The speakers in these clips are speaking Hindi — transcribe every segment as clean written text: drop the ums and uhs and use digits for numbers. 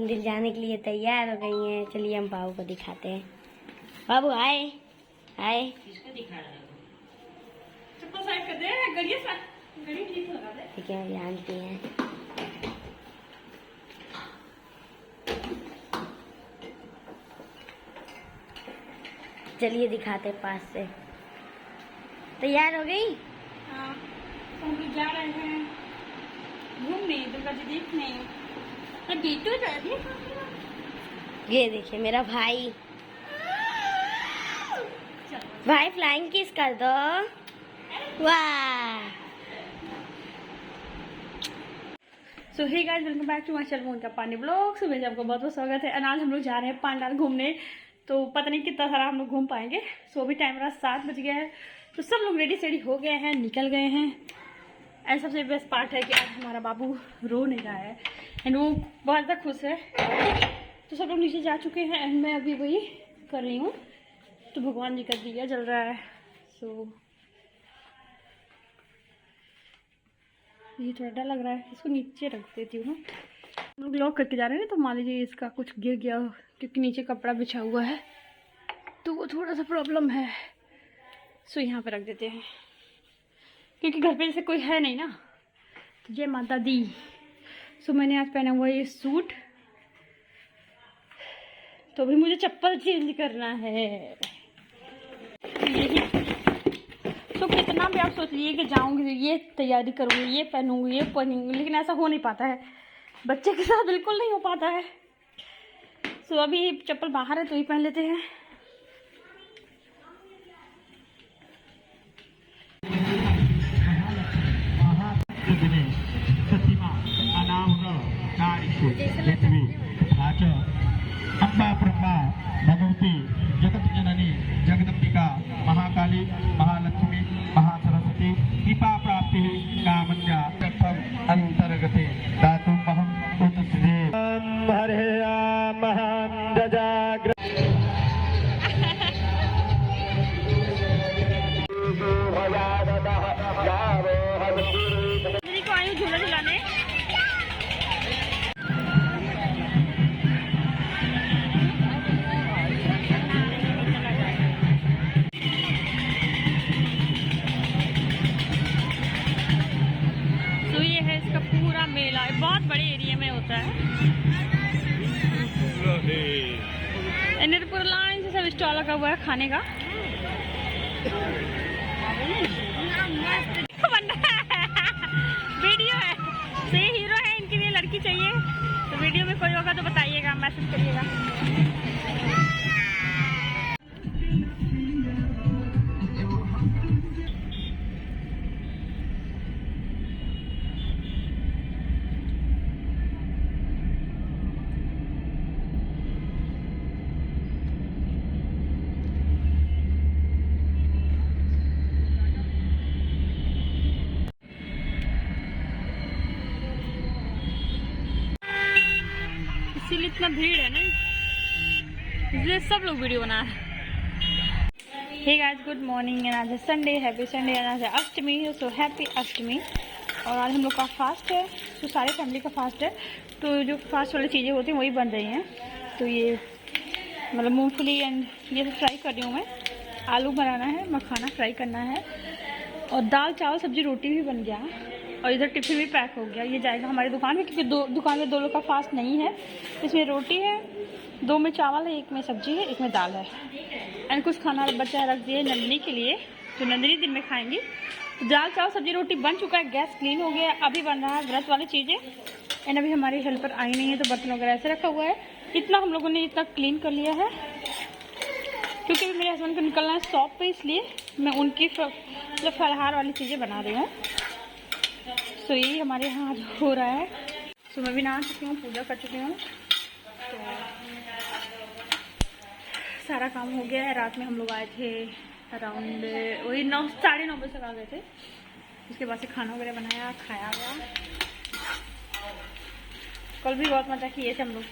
मंदिर जाने के लिए तैयार हो गई हैं। चलिए हम बाबू को दिखाते हैं। बाबू आए आए। किसको दिखा रहा है? चप्पल साइड कर दे, गड़ी ठीक लगा दे। ठीक है, जानती हैं। चलिए दिखाते पास से। तैयार हो गई? हाँ, तो हम लोग जा रहे हैं घूमने, दुर्गा जी देखने। तो बीटू जा रही है। ये देखिए मेरा भाई। भाई फ्लाइंग किस कर दो। वाह। So hey guys, welcome back to my channel Monika Pandey blog. सुबह आपको बहुत बहुत स्वागत है। आज हम लोग जा रहे हैं पांडाल घूमने। तो पता नहीं कितना सारा हम लोग घूम पाएंगे। सो अभी टाइम रहा 7 बज गया है। तो सब लोग रेडी सेडी हो गए हैं, निकल गए हैं। एंड सबसे बेस्ट पार्ट है कि आज हमारा बाबू रो नहीं रहा है एंड वो बहुत ज़्यादा खुश है। तो सब लोग नीचे जा चुके हैं एंड मैं अभी वही कर रही हूँ। तो भगवान जी का दिया जल रहा है। सो ये थोड़ा डर लग रहा है, इसको नीचे रख देती हूँ। हम लोग लॉक करके जा रहे हैं ना, तो मान लीजिए इसका कुछ गिर गया क्योंकि नीचे कपड़ा बिछा हुआ है, तो वो थोड़ा सा प्रॉब्लम है। सो यहाँ पे रख देते हैं क्योंकि घर पे जैसे कोई है नहीं ना। तो जय माता दी। सो मैंने आज पहना हुआ ये सूट, तो अभी मुझे चप्पल चेंज करना है। तो कितना भी आप सोच लीजिए कि जाऊंगी, ये तैयारी करूंगी, ये पहनूंगी, ये पहनूंगी, लेकिन ऐसा हो नहीं पाता है। बच्चे के साथ बिल्कुल नहीं हो पाता है। सो अभी चप्पल बाहर है तो ही पहन लेते हैं। अम्बा ब्रह्मा भगवती जगत जननी जगदम्बिका महाकाली महालक्ष्मी महासरस्वती कृपा प्राप्ति कामन्या अंतर्गते दातुं महं उतस्ते हरे महान जजाग्र को आयु झूला झुलाने। तो ये है इसका पूरा मेला, बहुत बड़े एरिया में होता है। इन्हें पूरा लाइन से सब स्टॉल लगा हुआ है खाने का। वीडियो है, सही हीरो है, इनके लिए लड़की चाहिए। तो वीडियो में कोई होगा तो बताइएगा, मैसेज करिएगा। इसीलिए इतना भीड़ है ना, इसलिए सब लोग वीडियो बना रहे हैं। Hey guys, good morning. And आज है संडे, हैप्पी संडे। एंड आज है अष्टमी, सो हैप्पी अष्टमी। और आज हम लोग का फास्ट है, तो सारे फैमिली का फास्ट है। तो जो फास्ट वाली चीज़ें होती हैं वही बन रही हैं। तो ये मतलब मूंगफली एंड ये सब फ्राई कर रही हूँ मैं। आलू बनाना है, मखाना फ्राई करना है, और दाल चावल सब्जी रोटी भी बन गया। और इधर टिफिन भी पैक हो गया, ये जाएगा हमारी दुकान में क्योंकि दुकान में 2 लोग का फास्ट नहीं है। इसमें रोटी है, 2 में चावल है, 1 में सब्जी है, 1 में दाल है। एंड कुछ खाना बचा रख दिए नंदिनी के लिए, जो नंदिनी दिन में खाएंगी। दाल चावल सब्जी रोटी बन चुका है, गैस क्लीन हो गया। अभी बन रहा है व्रत वाली चीज़ें। एंड अभी हमारी हेल्पर आई नहीं है, तो बर्तन वगैरह ऐसे रखा हुआ है। इतना हम लोगों ने इतना क्लीन कर लिया है क्योंकि अभी मेरे हस्बैंड को निकलना है शॉप पे, इसलिए मैं उनकी मतलब फलाहार वाली चीज़ें बना रही हूँ। तो यही हमारे यहाँ आज हो रहा है। तो मैं भी नहा चुकी हूँ, पूजा कर चुकी हूँ, तो सारा काम हो गया है। रात में हम लोग आए थे अराउंड वही 9 साढ़े 9 बजे तक आ गए थे। उसके बाद से खाना वगैरह बनाया, खाया गया। कल भी बहुत मजा किए थे हम लोग।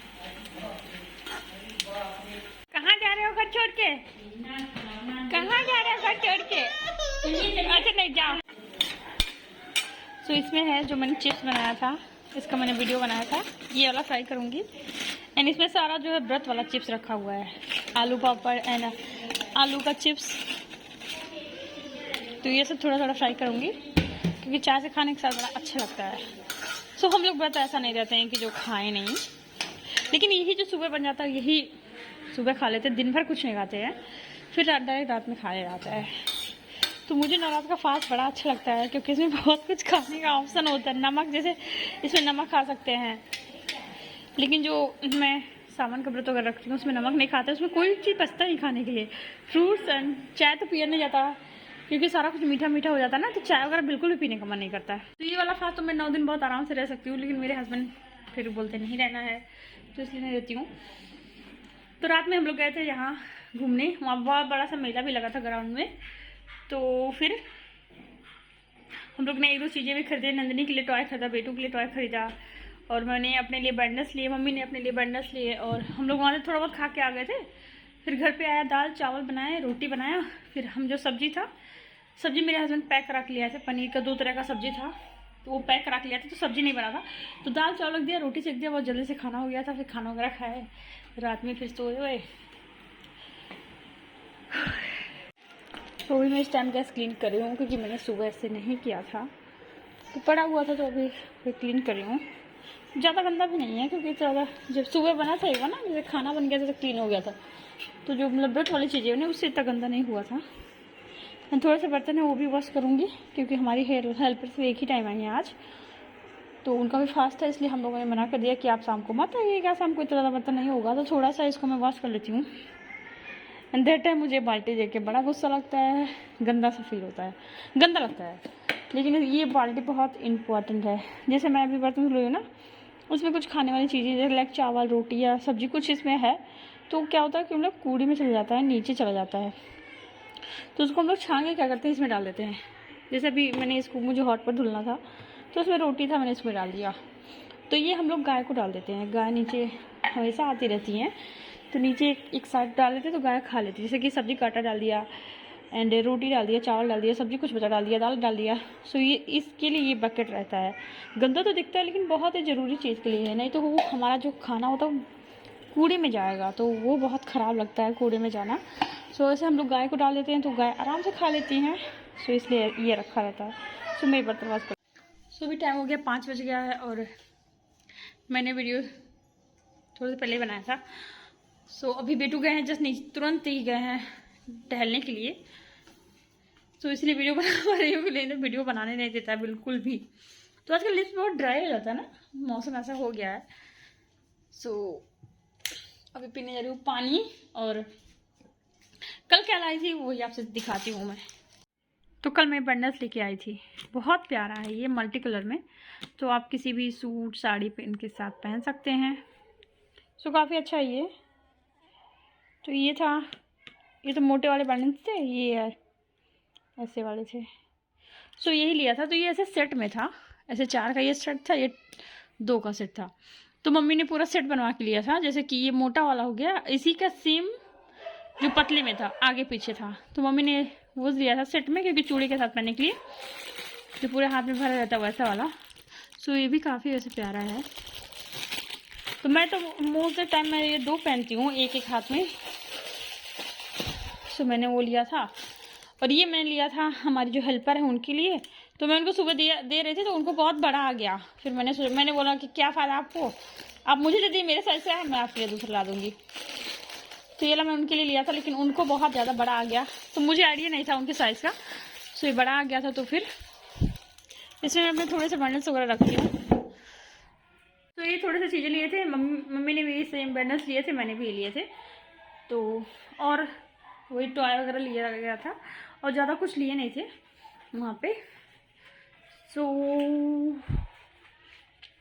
कहाँ जा रहे हो घर छोड़ के? कहाँ जा रहे हो घर छोड़ के? अच्छा नहीं जाओ। सो इसमें है जो मैंने चिप्स बनाया था, इसका मैंने वीडियो बनाया था, ये वाला फ्राई करूँगी। एंड इसमें सारा जो है व्रत वाला चिप्स रखा हुआ है, आलू पापड़ एंड आलू का चिप्स। तो ये सब थोड़ा थोड़ा फ्राई करूँगी क्योंकि चाय से खाने के साथ बड़ा अच्छा लगता है। सो हम लोग व्रत ऐसा नहीं रहते हैं कि जो खाएं नहीं, लेकिन यही जो सुबह बन जाता है यही सुबह खा लेते हैं, दिन भर कुछ नहीं खाते हैं, फिर डायरेक्ट रात में खा लिया जाता है। तो मुझे नवरात्र का फास्ट बड़ा अच्छा लगता है क्योंकि इसमें बहुत कुछ खाने का ऑप्शन होता है। नमक, जैसे इसमें नमक खा सकते हैं, लेकिन जो मैं सावन का व्रत अगर रखती हूँ उसमें नमक नहीं खाते, उसमें कोई चीज़ बचता नहीं खाने के लिए। फ्रूट्स एंड चाय तो पिया नहीं जाता क्योंकि सारा कुछ मीठा मीठा हो जाता है ना, तो चाय वगैरह बिल्कुल भी पीने का मन नहीं करता है। तो ये वाला फास्ट तो मैं 9 दिन बहुत आराम से रह सकती हूँ, लेकिन मेरे हस्बैंड फिर बोलते नहीं रहना है, तो इसलिए नहीं रहती हूँ। तो रात में हम लोग गए थे यहाँ घूमने, वहाँ बहुत बड़ा सा मेला भी लगा था ग्राउंड में। तो फिर हम लोग ने 1-2 चीज़ें भी खरीदे। नंदिनी के लिए टॉय खरीदा, बेटू के लिए टॉय खरीदा, और मैंने अपने लिए बैंडल्स लिए, मम्मी ने अपने लिए बैंडल्स लिए, और हम लोग वहाँ से थोड़ा बहुत खा के आ गए थे। फिर घर पे आया, दाल चावल बनाए, रोटी बनाया, फिर हम जो सब्जी था, सब्जी मेरे हस्बैंड पैक रख लिया था, पनीर का 2 तरह का सब्जी था तो वो पैक रख लिया था, तो सब्जी नहीं बना था, तो दाल चावल रख दिया, रोटी सेक दिया, बहुत जल्दी से खाना हो गया था। फिर खाना वगैरह खाए, रात में फिर सोए हुए। तो भी मैं इस टाइम गैस क्लीन कर रही हूँ क्योंकि मैंने सुबह से नहीं किया था, तो पड़ा हुआ था, तो अभी फिर क्लीन कर रही हूँ। ज़्यादा गंदा भी नहीं है क्योंकि ज़्यादा जब सुबह बना था हुआ ना, जैसे खाना बन गया था तो क्लीन हो गया था, तो जो मतलब व्रत वाली चीज़ें ना उससे इतना गंदा नहीं हुआ था। मैं थोड़े से बर्तन है वो भी वॉश करूँगी क्योंकि हमारी हेल्पर से एक ही टाइम आई है आज, तो उनका भी फास्ट है, इसलिए हम लोगों ने मना कर दिया कि आप शाम को मत आइए, क्या शाम को इतना ज़्यादा बर्तन नहीं होगा, तो थोड़ा सा इसको मैं वॉश कर लेती हूँ। एंड दैट टाइम मुझे बाल्टी देख के बड़ा गुस्सा लगता है, गंदा सा फील होता है, गंदा लगता है, लेकिन ये बाल्टी बहुत इंपॉर्टेंट है। जैसे मैं अभी बर्तन धुल रही हूँ ना, उसमें कुछ खाने वाली चीज़ें जैसे लाइक चावल, रोटी या सब्जी कुछ इसमें है, तो क्या होता है कि हम लोग कूड़े में चला जाता है, नीचे चला जाता है, तो उसको हम लोग छान के क्या करते हैं, इसमें डाल देते हैं। जैसे अभी मैंने इसको, मुझे हॉट पर धुलना था तो उसमें रोटी था, मैंने इसमें डाल दिया, तो ये हम लोग गाय को डाल देते हैं। गाय नीचे हमेशा आती रहती हैं, तो नीचे एक साइड डाल देते तो गाय खा लेती है। जैसे कि सब्जी का आटा डाल दिया एंड रोटी डाल दिया, चावल डाल दिया, सब्जी कुछ बचा डाल दिया, दाल डाल दिया। सो ये इसके लिए ये बकेट रहता है। गंदा तो दिखता है लेकिन बहुत ही ज़रूरी चीज़ के लिए है, नहीं तो वो हमारा जो खाना होता है कूड़े में जाएगा, तो वो बहुत ख़राब लगता है कूड़े में जाना। सो ऐसे हम लोग गाय को डाल देते हैं तो गाय आराम से खा लेती हैं, सो इसलिए ये रखा रहता है। सो मैं बर्तन वाश कर, सो भी टाइम हो गया, 5 बज गया है, और मैंने वीडियो थोड़ी देर पहले बनाया था। सो अभी बेटू गए हैं जस्ट नीचे, तुरंत ही गए हैं टहलने के लिए, तो इसलिए वीडियो बना पा रही हूँ, लेकिन वीडियो बनाने नहीं देता है बिल्कुल भी। तो आजकल लिप्स बहुत ड्राई हो जाता है ना, मौसम ऐसा हो गया है। सो अभी पीने जा रही हूँ पानी, और कल क्या लाई थी वही आपसे दिखाती हूँ मैं। तो कल मैं बंडल्स लेके आई थी, बहुत प्यारा है ये, मल्टी कलर में, तो आप किसी भी सूट साड़ी पे इनके साथ पहन सकते हैं। सो काफ़ी अच्छा है ये। तो ये था, ये तो मोटे वाले बंडल्स थे, ये ऐसे वाले थे, सो यही लिया था। तो ये ऐसे सेट में था, ऐसे 4 का ये सेट था, ये 2 का सेट था, तो मम्मी ने पूरा सेट बनवा के लिया था। जैसे कि ये मोटा वाला हो गया, इसी का सेम जो पतले में था आगे पीछे था, तो मम्मी ने वो लिया था सेट में, क्योंकि चूड़ी के साथ पहनने के लिए, जो पूरे हाथ में भरा रहता वैसा वाला। सो ये भी काफ़ी वैसे प्यारा है। तो मैं तो मोस्ट ऑफ टाइम मैं ये 2 पहनती हूँ, एक हाथ में। सो मैंने वो लिया था, और ये मैंने लिया था हमारी जो हेल्पर है उनके लिए। तो मैं उनको सुबह दे रही थी, तो उनको बहुत बड़ा आ गया। फिर मैंने बोला कि क्या फ़ायदा आपको, आप मुझे दे दी, मेरे साइज से है, मैं आपके लिए दूसरा ला दूँगी। तो ये मैं उनके लिए लिया था, लेकिन उनको बहुत ज़्यादा बड़ा आ गया, तो मुझे आइडिया नहीं था उनके साइज़ का। सो ये बड़ा आ गया था, तो फिर इसमें मैं अपने थोड़े से बंडल्स वगैरह रखती हूँ। तो ये थोड़े से चीज़ें लिए थे, मम्मी ने भी सेम बंडल्स लिए थे, मैंने भी लिए थे। तो और वही टॉय वगैरह लिया गया था, और ज़्यादा कुछ लिए नहीं थे वहाँ पे। सो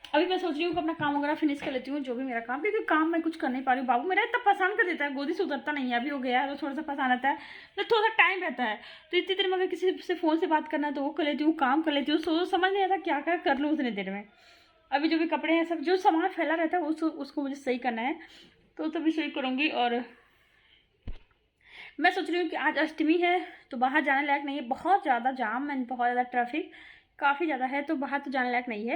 अभी मैं सोच रही हूँ कि अपना काम वगैरह फिनिश कर लेती हूँ, जो भी मेरा काम, क्योंकि काम मैं कुछ कर नहीं पा रही हूँ। बाबू मेरा इतना परेशान कर देता है, गोदी से उतरता नहीं है, अभी हो गया है तो थोड़ा सा परेशान आता है, तो थोड़ा सा टाइम रहता है। तो इतनी देर में अगर किसी से फ़ोन से बात करना है तो वो कर लेती हूँ, काम कर लेती हूँ, समझ नहीं आता क्या क्या कर लूँ उतनी देर में। अभी जो भी कपड़े हैं, सब जो सामान फैला रहता है उसको मुझे सही करना है, तो तभी सही करूँगी। और मैं सोच रही हूँ कि आज अष्टमी है, तो बाहर जाने लायक नहीं है, बहुत ज़्यादा जाम एंड बहुत ज़्यादा ट्रैफिक काफ़ी ज़्यादा है, तो बाहर तो जाने लायक नहीं है,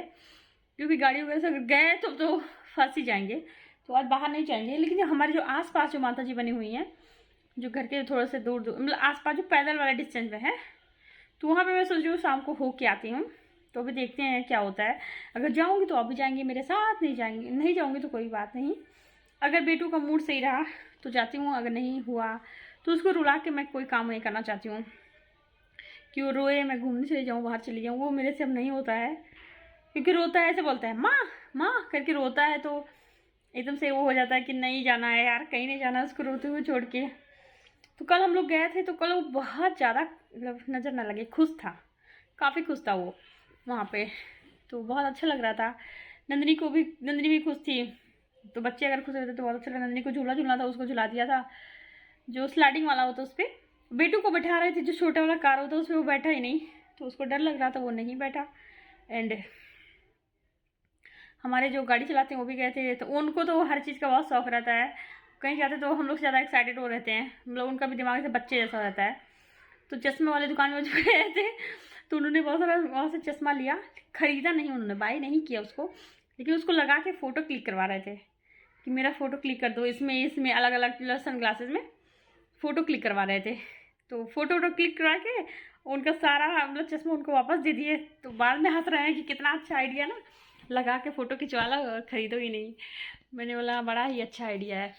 क्योंकि गाड़ी वगैरह से गए तो फंस ही जाएंगे। तो आज बाहर नहीं जाएंगे। लेकिन हमारे जो आसपास जो माता जी बनी हुई हैं, जो घर के थोड़े से दूर दूर मतलब आसपास जो पैदल वाला डिस्टेंस में है, तो वहाँ पे मैं सोच रही हूँ शाम को हो के आती हूँ। तो अभी देखते हैं क्या होता है। अगर जाऊँगी तो आप भी जाएंगे मेरे साथ, नहीं जाऊँगी तो कोई बात नहीं। अगर बेटू का मूड सही रहा तो जाती हूँ, अगर नहीं हुआ तो उसको रुला के मैं कोई काम नहीं करना चाहती हूँ कि वो रोए, मैं घूमने चली जाऊँ, बाहर चली जाऊँ। वो मेरे से अब नहीं होता है, क्योंकि रोता है ऐसे बोलता है माँ माँ करके रोता है, तो एकदम से वो हो जाता है कि नहीं जाना है यार, कहीं नहीं जाना उसको रोते हुए छोड़ के। तो कल हम लोग गए थे, तो कल वो बहुत ज़्यादा मतलब नज़र ना लगे, खुश था, काफ़ी खुश था वो वहाँ पे, तो बहुत अच्छा लग रहा था। नंदिनी भी खुश थी। तो बच्चे अगर खुश रहते तो बहुत अच्छा लगा। नंदिनी को झूलना था, उसको झुला दिया था, जो स्लाइडिंग वाला होता है उस पर। बेटू को बैठा रहे थे, जो छोटा वाला कार होता है उस पर वो बैठा ही नहीं, तो उसको डर लग रहा था, वो नहीं बैठा। एंड हमारे जो गाड़ी चलाते हैं वो भी गए थे, तो उनको तो हर चीज़ का बहुत शौक रहता है। कहीं जाते तो हम लोग से ज़्यादा एक्साइटेड हो रहते हैं, मतलब उनका भी दिमाग से बच्चे जैसा हो रहता है। तो चश्मे वाली दुकान में जो गए थे, तो उन्होंने बहुत सारा वहाँ से चश्मा लिया, खरीदा नहीं उन्होंने, बाय नहीं किया उसको, लेकिन उसको लगा के फ़ोटो क्लिक करवा रहे थे कि मेरा फ़ोटो क्लिक कर दो, इसमें अलग अलग सन ग्लासेस में फ़ोटो क्लिक करवा रहे थे। तो फ़ोटो क्लिक करवा के उनका सारा मतलब चश्मा उनको वापस दे दिए। तो बाद में हंस रहे हैं कि कितना अच्छा आइडिया ना, लगा के फ़ोटो खिंचवा लो, खरीदो ही नहीं। मैंने बोला बड़ा ही अच्छा आइडिया है।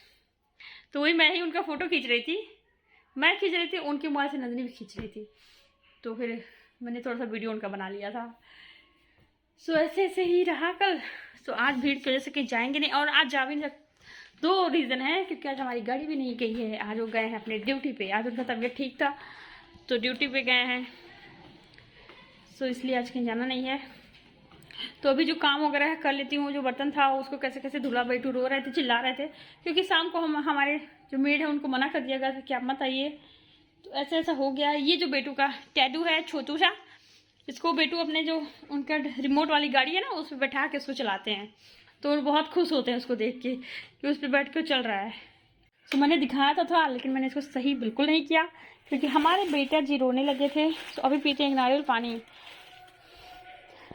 तो वही मैं ही उनका फ़ोटो खींच रही थी, उनके मोबाइल से नंदिनी भी खींच रही थी, तो फिर मैंने थोड़ा सा वीडियो उनका बना लिया था। सो ऐसे ही रहा कल। सो आज भीड़ की वजह से कहीं जाएंगे नहीं, और आज जा भी नहीं सकते। 2 रीज़न है, क्योंकि आज हमारी गाड़ी भी नहीं गई है, आज वो गए हैं अपने ड्यूटी पे। आज उनका तबीयत ठीक था तो ड्यूटी पे गए हैं, सो इसलिए आज कहीं जाना नहीं है। तो अभी जो काम वगैरह है कर लेती हूँ। जो बर्तन था उसको कैसे धुला, बेटू रो रहे थे, चिल्ला रहे थे, क्योंकि शाम को हमारे जो मेड है उनको मना कर दिया गया था कि आप मत आइए। तो ऐसा हो गया। ये जो बेटू का टैडू है छोटू सा, इसको बेटू अपने जो उनका रिमोट वाली गाड़ी है ना उस पर बैठा के उसको चलाते हैं, तो वो बहुत खुश होते हैं उसको देख के कि उस पर बैठ कर चल रहा है। तो मैंने दिखाया था, लेकिन मैंने इसको सही बिल्कुल नहीं किया, क्योंकि हमारे बेटा जी रोने लगे थे। तो अभी पीते हैं नारियल पानी,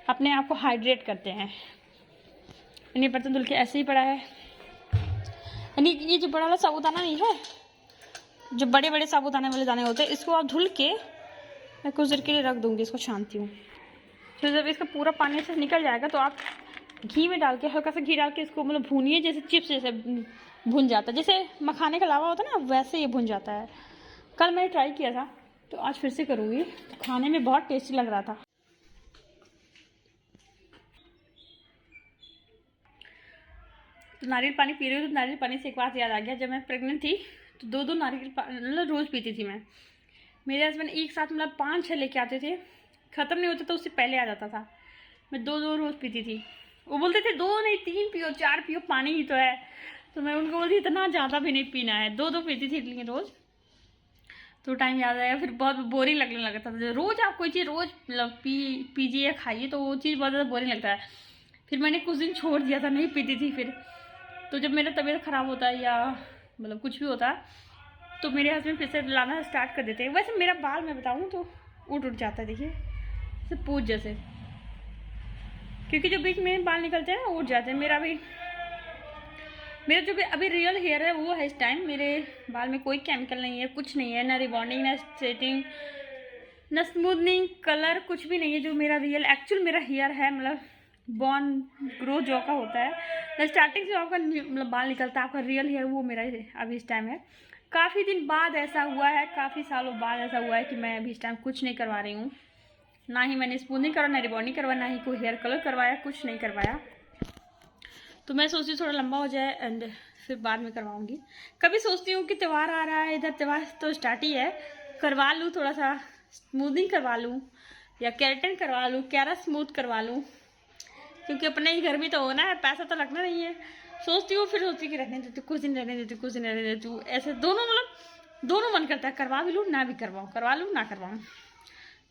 अपने आप को हाइड्रेट करते हैं। मैंने बर्तन धुल के ऐसे ही पड़ा है। यानी ये जो बड़ा वाला साबुदाना नहीं है, जो बड़े बड़े साबुदाने वाले दाने होते हैं, इसको आप धुल के मैं कुछ देर के लिए रख दूँगी, इसको छानती हूँ। तो जब इसका पूरा पानी से निकल जाएगा तो आप घी में डाल के, हल्का सा घी डाल के इसको मतलब भूनिए, जैसे चिप्स जैसे भुन जाता है, जैसे मखाने का लावा होता है ना, वैसे ये भुन जाता है। कल मैंने ट्राई किया था, तो आज फिर से करूँगी। तो खाने में बहुत टेस्टी लग रहा था। तो नारियल पानी पी रही हूँ, तो नारियल पानी से एक बात याद आ गया। जब मैं प्रेग्नेंट थी तो 2 नारियल पानी मतलब रोज़ पीती थी मैं। मेरे हस्बैंड एक साथ मतलब 5-6 लेके आते थे, ख़त्म नहीं होता तो उससे पहले आ जाता था। मैं 2 रोज़ पीती थी। वो बोलते थे 2 नहीं 3 पियो, 4 पियो, पानी ही तो है। तो मैं उनको बोलती इतना ज़्यादा भी नहीं पीना है, 2 पीती थी लेकिन रोज़। तो टाइम याद आया, फिर बहुत बोरिंग लगने लगता था। रोज़ आप कोई चीज़ रोज़ मतलब पीजिए या खाइए तो वो चीज़ बहुत ज़्यादा बोरिंग लगता है। फिर मैंने कुछ दिन छोड़ दिया था, नहीं पीती थी फिर। तो जब मेरा तबीयत ख़राब होता है या मतलब कुछ भी होता है, तो मेरे हस्बैंड फिर से लाना स्टार्ट कर देते हैं। वैसे मेरा बाल मैं बताऊँ तो उठ जाता है, देखिए जैसे पूछ जैसे, क्योंकि जो बीच में बाल निकलते हैं ना उठ जाते हैं। मेरा जो भी अभी रियल हेयर है वो है इस टाइम। मेरे बाल में कोई केमिकल नहीं है, कुछ नहीं है, ना रिबॉन्डिंग, ना स्ट्रेटिंग, ना स्मूथनिंग, कलर कुछ भी नहीं है। जो मेरा रियल एक्चुअल मेरा हेयर है, मतलब बॉर्न ग्रो जो का होता है, स्टार्टिंग से आपका मतलब बाल निकलता है, आपका रियल हेयर वो मेरा अभी इस टाइम है। काफ़ी दिन बाद ऐसा हुआ है, काफ़ी सालों बाद ऐसा हुआ है कि मैं अभी इस टाइम कुछ नहीं करवा रही हूँ। ना ही मैंने स्मूथनिंग करवाया, ना रिबॉन्डिंग करवाया, ना ही कोई हेयर कलर करवाया, कुछ नहीं करवाया। तो मैं सोचती हूँ थोड़ा लंबा हो जाए एंड फिर बाद में करवाऊँगी। कभी सोचती हूँ कि त्यौहार आ रहा है, इधर त्यौहार तो स्टार्ट ही है, करवा लूँ थोड़ा सा स्मूथनिंग करवा लूँ या केराटिन करवा लूँ, कैरा स्मूथ करवा लूँ, क्योंकि अपने ही घर में तो होना है, पैसा तो लगना नहीं है। सोचती हूँ, फिर सोचती कि रहने देती, कुछ दिन रहने देती, कुछ दिन रहने देती हूँ। ऐसे दोनों मन करता है, करवा भी लूँ ना भी करवाऊँ, करवा लूँ ना करवाऊँ।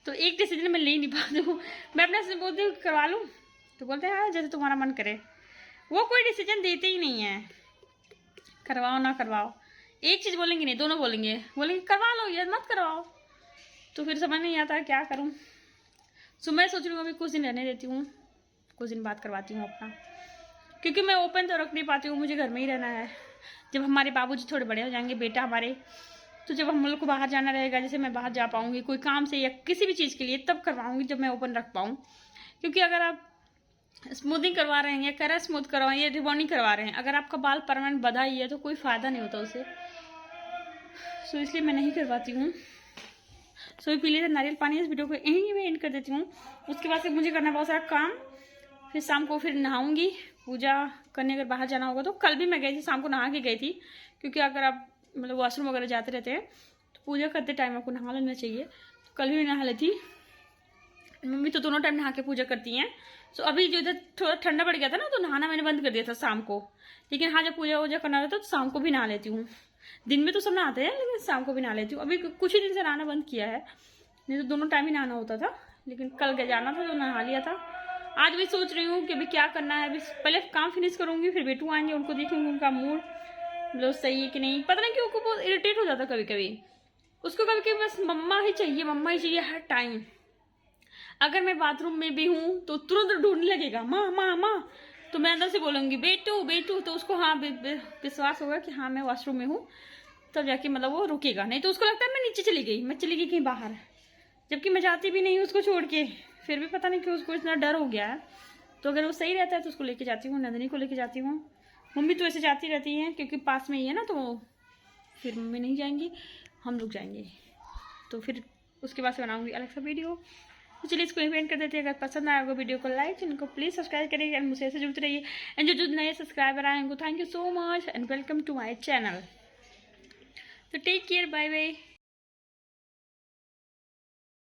तो एक डिसीजन मैं ले नहीं पाती हूँ। मैं अपने से बोलती हूँ करवा लूँ, तो बोलते हैं हाँ जैसे तुम्हारा मन करे। वो कोई डिसीजन देते ही नहीं है, करवाओ ना करवाओ। एक चीज़ बोलेंगे नहीं, दोनों बोलेंगे करवा लो या मत करवाओ। तो फिर समझ नहीं आता क्या करूँ। सो मैं सोच रही हूँ अभी कुछ दिन रहने देती हूँ, कुछ दिन बाद करवाती हूँ अपना, क्योंकि मैं ओपन तो रख नहीं पाती हूँ, मुझे घर में ही रहना है। जब हमारे बाबूजी थोड़े बड़े हो जाएंगे, बेटा हमारे, तो जब हम लोग को बाहर जाना रहेगा, जैसे मैं बाहर जा पाऊँगी कोई काम से या किसी भी चीज़ के लिए, तब करवाऊँगी जब मैं ओपन रख पाऊँ। क्योंकि अगर आप स्मूथिंग करवा रहे हैं या कलर स्मूथ करवाएं या रिबॉन्डिंग करवा रहे हैं, अगर आपका बाल परमानेंट बधा ही है तो कोई फ़ायदा नहीं होता उसे। सो इसलिए मैं नहीं करवाती हूँ। सो पी लीजिए नारियल पानी। इस वीडियो को यहीं में एंड कर देती हूँ। उसके बाद से मुझे करना बहुत सारा काम, फिर शाम को फिर नहाऊंगी, पूजा करने अगर बाहर जाना होगा तो। कल भी मैं गई थी, शाम को नहा के गई थी, क्योंकि अगर आप मतलब वॉशरूम वगैरह जाते रहते हैं तो पूजा करते टाइम आपको नहा लेना चाहिए। तो कल भी नहा लेती। मम्मी तो दोनों टाइम नहा के पूजा करती हैं। सो अभी जो इधर थोड़ा ठंडा पड़ गया था ना, तो नहाना मैंने बंद कर दिया था शाम को। लेकिन हाँ, जब पूजा वूजा करना रहता है तो शाम को भी नहा लेती हूँ। दिन में तो सब नहाते हैं, लेकिन शाम को भी नहा लेती हूँ। अभी कुछ ही दिन से नहाना बंद किया है, नहीं तो दोनों टाइम ही नहाना होता था। लेकिन कल जाना था तो नहा लिया था। आज भी सोच रही हूँ कि अभी क्या करना है। अभी पहले काम फिनिश करूँगी, फिर बेटू आएंगे, उनको देखूँगी उनका मूड मतलब सही है कि नहीं। पता नहीं क्यों, बहुत इरिटेट हो जाता कभी कभी उसको। कभी कभी बस मम्मा ही चाहिए हर टाइम। अगर मैं बाथरूम में भी हूँ तो तुरंत ढूंढने लगेगा, माँ माँ माँ। तो मैं अंदर से बोलूँगी बेटू बेटू, तो उसको हाँ विश्वास होगा कि हाँ मैं वॉशरूम में हूँ, तब जाके मतलब वो रुकेगा। नहीं तो उसको लगता है मैं नीचे चली गई, मैं चली गई कहीं बाहर, जबकि मैं जाती भी नहीं उसको छोड़ के। फिर भी पता नहीं क्यों उसको इतना डर हो गया है। तो अगर वो सही रहता है तो उसको लेके जाती हूँ, नंदिनी को लेके जाती हूँ। मम्मी तो ऐसे जाती रहती हैं, क्योंकि पास में ही है ना, तो फिर मम्मी नहीं जाएंगी, हम लोग जाएंगे। तो फिर उसके बाद से बनाऊँगी अलग सा वीडियो। तो चलिए इसको इवेंट कर देते हैं। अगर पसंद आएगा वीडियो को लाइक, चैनल को प्लीज़ सब्सक्राइब करिए एंड मुझसे ऐसे जुड़ते रहिए। एंड जो नए सब्सक्राइबर आए उनको thank you so much and welcome to my channel. तो टेक केयर, बाय बाय।